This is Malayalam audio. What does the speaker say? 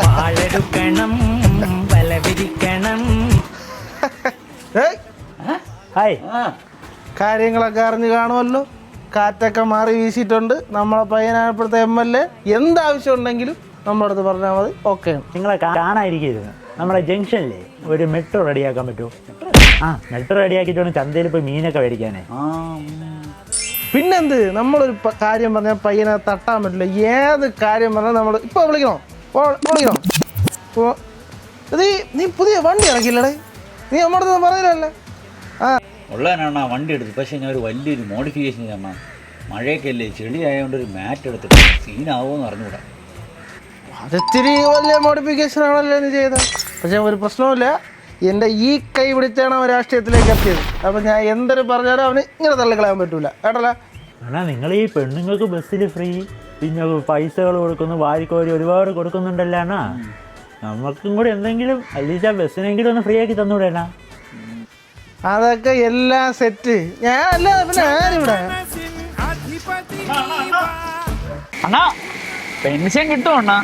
വാളെടുക്കണം വല വിരിക്കണം. ഹായ്, കാര്യങ്ങളൊക്കെ അറിഞ്ഞു കാണുമല്ലോ. കാറ്റൊക്കെ മാറി വീശിയിട്ടുണ്ട്. നമ്മളെ പയ്യനായപ്പോഴത്തെ MLA എന്താവശ്യം ഉണ്ടെങ്കിലും നമ്മുടെ അടുത്ത് പറഞ്ഞാൽ മതി. ഓക്കെ, നിങ്ങളെ കാണാതിരിക്കരുത്. നമ്മുടെ ജംഗ്ഷനിലെ ഒരു മെട്രോ റെഡിയാക്കാൻ പറ്റുമോ? മെട്രോ റെഡിയാക്കിയിട്ട് വേണം ചന്തയിൽ പോയി മീനൊക്കെ മേടിക്കാനേ. പിന്നെന്ത്, നമ്മളൊരു കാര്യം പറഞ്ഞാൽ പയ്യനെ തട്ടാൻ പറ്റില്ല. ഏത് കാര്യം പറഞ്ഞാൽ നമ്മൾ ഇപ്പോൾ വിളിക്കണോ? നീ പുതിയ വണ്ടി ഇറക്കില്ലടേ, നീ നമ്മുടെ അടുത്ത് പറഞ്ഞില്ലല്ലേ? ഉള്ളതിനാണ് വണ്ടി എടുത്തത്. പക്ഷേ ഞാൻ ഒരു വലിയൊരു മോഡിഫിക്കേഷൻ ചെയ്യണം. മഴയൊക്കെ അല്ലേ, ചെളി ആയതുകൊണ്ട് ഒരു മാറ്റ് എടുത്തിട്ട് സീനാവുമെന്ന് അറിഞ്ഞുകൂടാ. അതിത്തിരി വലിയ മോഡിഫിക്കേഷൻ ആണല്ലോ നീ ചെയ്തത്. പക്ഷെ ഒരു പ്രശ്നവുമില്ല, എൻ്റെ ഈ കൈ പിടിച്ചാണ് അവൻ രാഷ്ട്രീയത്തിലേക്ക് എത്തിയത്. അപ്പം ഞാൻ എന്തൊരു പറഞ്ഞാലും അവന് ഇങ്ങനെ തള്ളിക്കളയാൻ പറ്റൂല കേട്ടല്ല. അണ്ണാ, നിങ്ങൾ ഈ പെണ്ണുങ്ങൾക്ക് ബസ്സിൽ ഫ്രീ, പിന്നെ പൈസകൾ കൊടുക്കുന്നു, വാരിക്കോരി ഒരുപാട് കൊടുക്കുന്നുണ്ടല്ലോ അണ്ണാ. നമുക്കും കൂടി എന്തെങ്കിലും അല്ലീച്ച ബസ്സിനെങ്കിലും ഒന്ന് ഫ്രീ ആക്കി തന്നൂടെ അണ്ണാ? അതൊക്കെ എല്ലാം സെറ്റ്. ഞാൻ അല്ല പിന്നെ ആരിവിടെ അണ്ണാ പെൻഷൻ കിട്ടും അണ്ണാ.